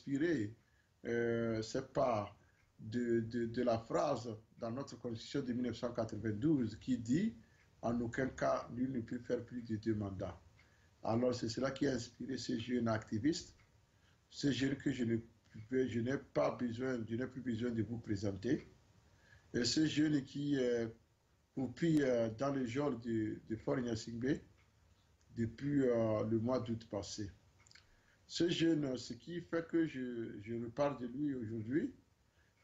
inspiré, c'est pas de la phrase dans notre constitution de 1992 qui dit en aucun cas nul ne peut faire plus de 2 mandats. Alors c'est cela qui a inspiré ces jeunes activistes, ces jeunes que je n'ai pas besoin, je n'ai plus besoin de vous présenter, et ces jeunes qui oupillent dans le geôle de Fort Gnassingbé depuis le mois d'août passé. Ce jeune, ce qui fait que je reparle de lui aujourd'hui,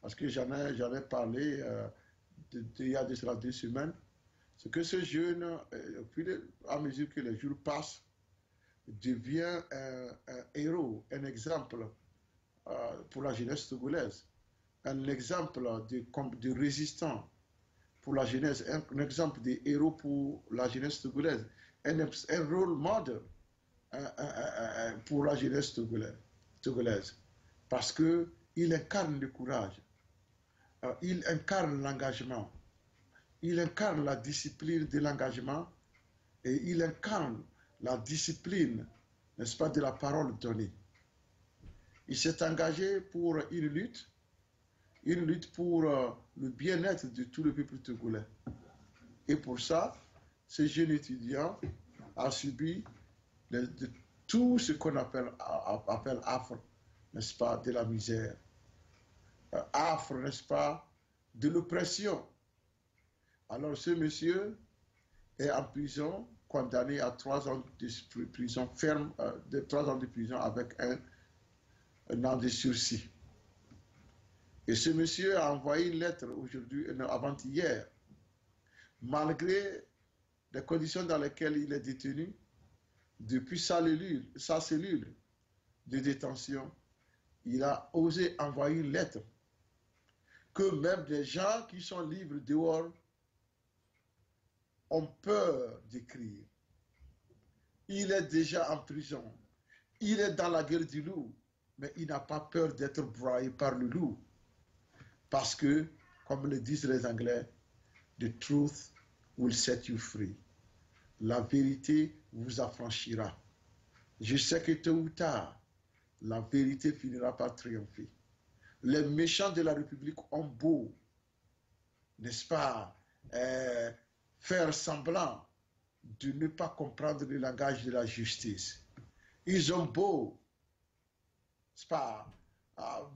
parce que j'en ai parlé il y a de cela 2 semaines, c'est que ce jeune, à mesure que les jours passent, devient un héros, un exemple pour la jeunesse togolaise, un exemple de résistant pour la jeunesse, un exemple de héros pour la jeunesse togolaise, un rôle modèle pour la jeunesse togolaise, parce qu'il incarne le courage, il incarne l'engagement, il incarne la discipline de l'engagement et il incarne la discipline, n'est-ce pas, de la parole donnée. Il s'est engagé pour une lutte pour le bien-être de tout le peuple togolais. Et pour ça, ce jeune étudiant a subi tout ce qu'on appelle affre, n'est-ce pas, de la misère, affre, n'est-ce pas, de l'oppression. Alors ce monsieur est en prison, condamné à 3 ans de prison ferme, 3 ans de prison avec un an de sursis. Et ce monsieur a envoyé une lettre aujourd'hui, avant-hier, malgré les conditions dans lesquelles il est détenu, depuis sa cellule de détention, il a osé envoyer une lettre que même des gens qui sont libres dehors ont peur d'écrire. Il est déjà en prison, il est dans la guerre du loup, mais il n'a pas peur d'être broyé par le loup. Parce que, comme le disent les Anglais, the truth will set you free. La vérité vous affranchira. Je sais que tôt ou tard, la vérité finira par triompher. Les méchants de la République ont beau, n'est-ce pas, faire semblant de ne pas comprendre le langage de la justice. Ils ont beau, n'est-ce pas,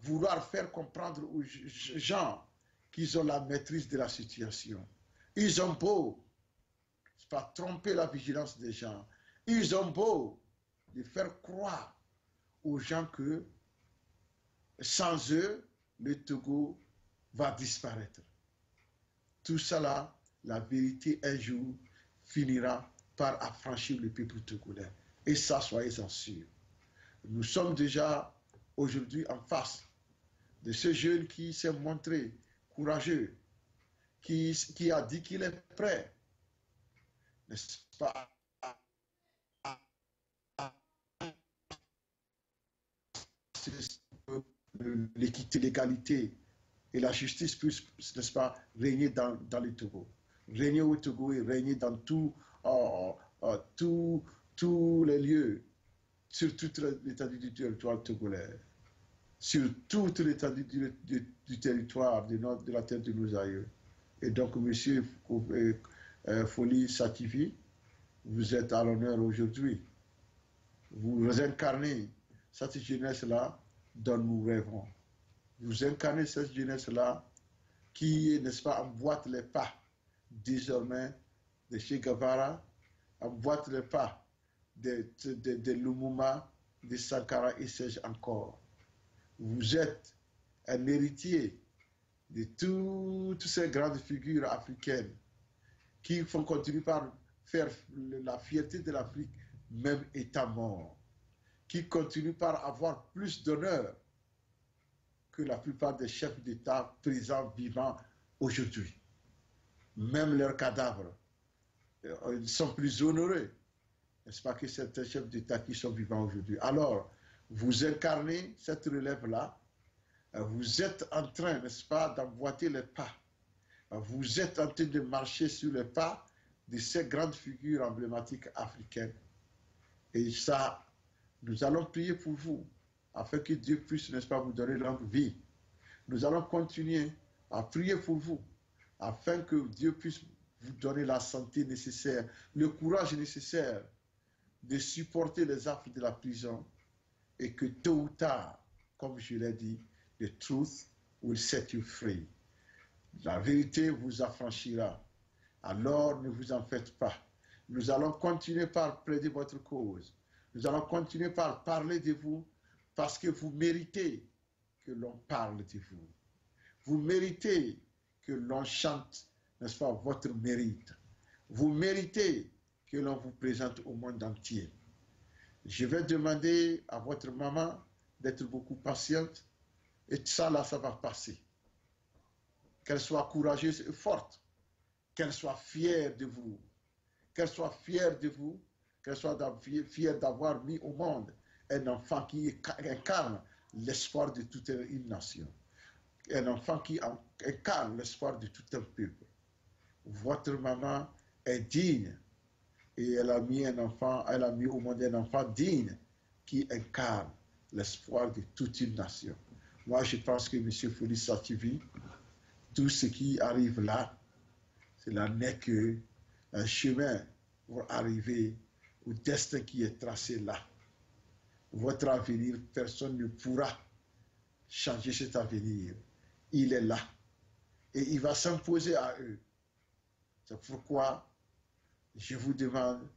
vouloir faire comprendre aux gens qu'ils ont la maîtrise de la situation. Ils ont beau, n'est-ce pas, tromper la vigilance des gens. Ils ont beau de faire croire aux gens que sans eux, le Togo va disparaître. Tout cela, la vérité un jour finira par affranchir le peuple togolais. Et ça, soyez-en sûrs. Nous sommes déjà aujourd'hui en face de ce jeune qui s'est montré courageux, qui a dit qu'il est prêt, n'est-ce pas, l'équité, l'égalité et la justice puissent, n'est-ce pas, régner dans le Togo. Régner au Togo et régner dans tous les lieux, sur toute l'étendue du territoire togolais, sur toute l'étendue du territoire de la terre de nos aïeux. Et donc, monsieur Foli Sativi, vous êtes à l'honneur aujourd'hui. Vous incarnez cette jeunesse-là dont nous rêvons. Vous incarnez cette jeunesse-là qui, n'est-ce pas, emboîte les pas désormais de Che Guevara, emboîte les pas de Lumumba, de Sankara et sais-je encore. Vous êtes un héritier de toutes ces grandes figures africaines qui font continuer par faire la fierté de l'Afrique, même étant mort, qui continuent par avoir plus d'honneur que la plupart des chefs d'État présents, vivants aujourd'hui. Même leurs cadavres, ils sont plus honorés, n'est-ce pas, que certains chefs d'État qui sont vivants aujourd'hui. Alors, vous incarnez cette relève-là, vous êtes en train, n'est-ce pas, d'emboîter les pas. Vous êtes en train de marcher sur les pas de ces grandes figures emblématiques africaines. Et ça, nous allons prier pour vous. afin que Dieu puisse, n'est-ce pas, vous donner longue vie. Nous allons continuer à prier pour vous, afin que Dieu puisse vous donner la santé nécessaire, le courage nécessaire de supporter les affres de la prison et que tôt ou tard, comme je l'ai dit, the truth will set you free. La vérité vous affranchira. Alors ne vous en faites pas. Nous allons continuer par plaider votre cause. Nous allons continuer par parler de vous parce que vous méritez que l'on parle de vous. Vous méritez que l'on chante, n'est-ce pas, votre mérite. Vous méritez que l'on vous présente au monde entier. Je vais demander à votre maman d'être beaucoup patiente et ça là, ça va passer. Qu'elle soit courageuse et forte, qu'elle soit fière de vous, qu'elle soit fière de vous, qu'elle soit fière d'avoir mis au monde un enfant qui incarne l'espoir de toute une nation, un enfant qui incarne l'espoir de tout un peuple. Votre maman est digne et elle a mis un enfant, elle a mis au monde un enfant digne qui incarne l'espoir de toute une nation. Moi, je pense que M. Félix Sativi, tout ce qui arrive là, cela n'est qu'un chemin pour arriver au destin qui est tracé là. Votre avenir, personne ne pourra changer cet avenir. Il est là. Et il va s'imposer à eux. C'est pourquoi je vous demande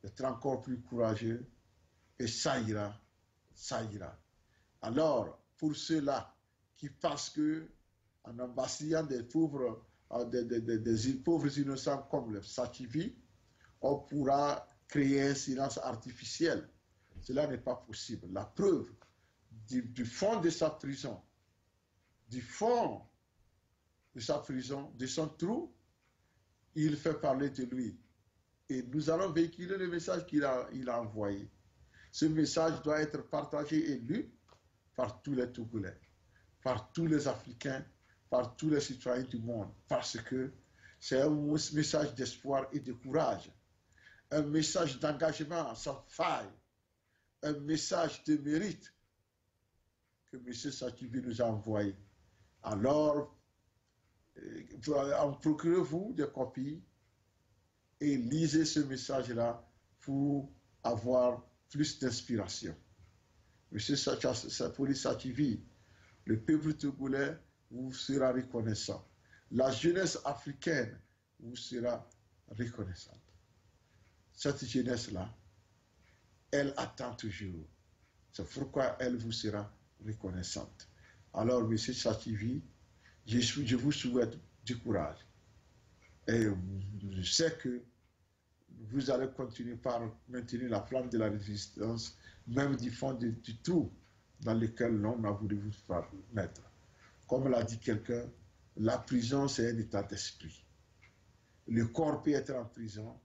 d'être encore plus courageux et ça ira, ça ira. Alors, pour ceux-là qui pensent que en ambassadant des pauvres, des pauvres innocents comme le Sativi, on pourra créer un silence artificiel. Cela n'est pas possible. La preuve du fond de sa prison, du fond de sa prison, de son trou, il fait parler de lui. Et nous allons véhiculer le message qu'il a envoyé. Ce message doit être partagé et lu par tous les Togolais, par tous les Africains, par tous les citoyens du monde, parce que c'est un message d'espoir et de courage, un message d'engagement sans faille, un message de mérite que M. Sativi nous a envoyé. Alors, procurez-vous des copies et lisez ce message-là pour avoir plus d'inspiration. M. Félix Sativi, le peuple togolais vous sera reconnaissant. La jeunesse africaine vous sera reconnaissante. Cette jeunesse-là, elle attend toujours. C'est pourquoi elle vous sera reconnaissante. Alors, M. Sativi, je vous souhaite du courage. Et je sais que vous allez continuer par maintenir la flamme de la résistance, même du fond du trou dans lequel l'homme a voulu vous faire mettre. Comme l'a dit quelqu'un, la prison, c'est un état d'esprit. Le corps peut être en prison,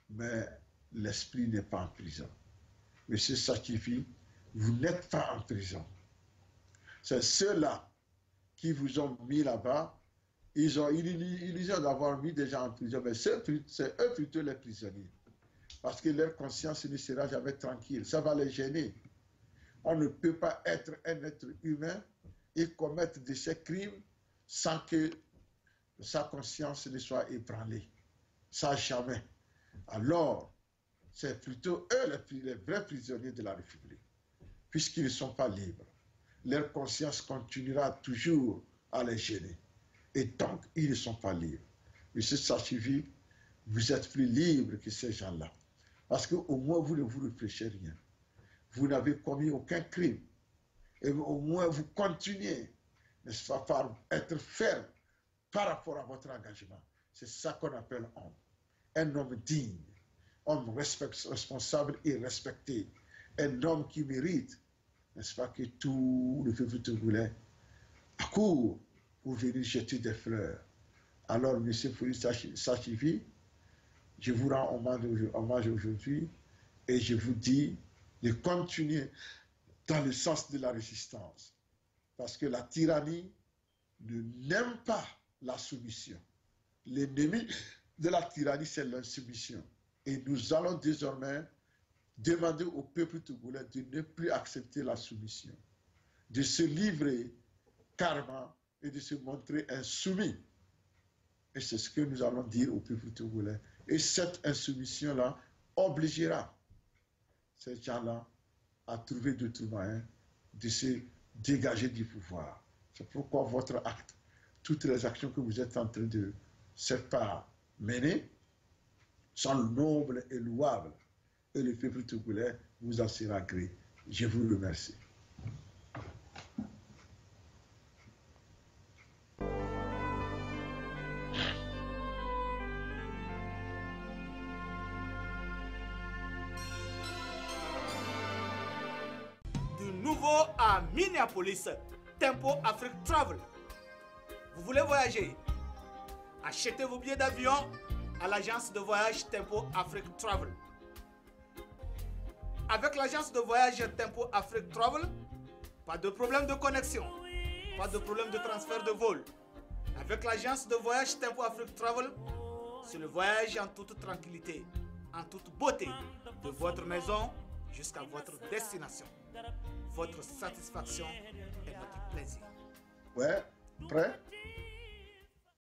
mais l'esprit n'est pas en prison. Monsieur Sativi, vous n'êtes pas en prison. C'est ceux-là qui vous ont mis là-bas. Ils ont illusion d'avoir mis des gens en prison, mais c'est eux plutôt les prisonniers. Parce que leur conscience ne sera jamais tranquille. Ça va les gêner. On ne peut pas être un être humain et commettre de ces crimes sans que sa conscience ne soit ébranlée. Ça, jamais. Alors, c'est plutôt eux les vrais prisonniers de la République, puisqu'ils ne sont pas libres. Leur conscience continuera toujours à les gêner. Et donc, ils ne sont pas libres. Monsieur Sativi, vous êtes plus libre que ces gens-là. Parce qu'au moins, vous ne vous reprochez rien. Vous n'avez commis aucun crime. Et au moins, vous continuez, n'est-ce pas, par être ferme par rapport à votre engagement. C'est ça qu'on appelle homme. Un homme digne, homme responsable et respecté. Un homme qui mérite, n'est-ce pas, que tout le peuple togolais accourt pour venir jeter des fleurs. Alors, M. Félix Sativi, je vous rends hommage aujourd'hui et je vous dis de continuer dans le sens de la résistance. Parce que la tyrannie n'aime pas la soumission. L'ennemi de la tyrannie, c'est l'insoumission. Et nous allons désormais demander au peuple togolais de ne plus accepter la soumission, de se livrer carrément et de se montrer insoumis. Et c'est ce que nous allons dire au peuple togolais. Et cette insoumission-là obligera ces gens-là à trouver d'autres moyens de se dégager du pouvoir. C'est pourquoi votre acte, toutes les actions que vous êtes en train de cette part mener, sont nobles et louables. Et le peuple togolais vous en sera gré. Je vous remercie. Du nouveau à Minneapolis, Tempo Afrique Travel. Vous voulez voyager? Achetez vos billets d'avion à l'agence de voyage Tempo Afrique Travel. Avec l'agence de voyage Tempo Afrique Travel, pas de problème de connexion, pas de problème de transfert de vol. Avec l'agence de voyage Tempo Afrique Travel, c'est le voyage en toute tranquillité, en toute beauté, de votre maison jusqu'à votre destination. Votre satisfaction est notre plaisir. Ouais, prêt?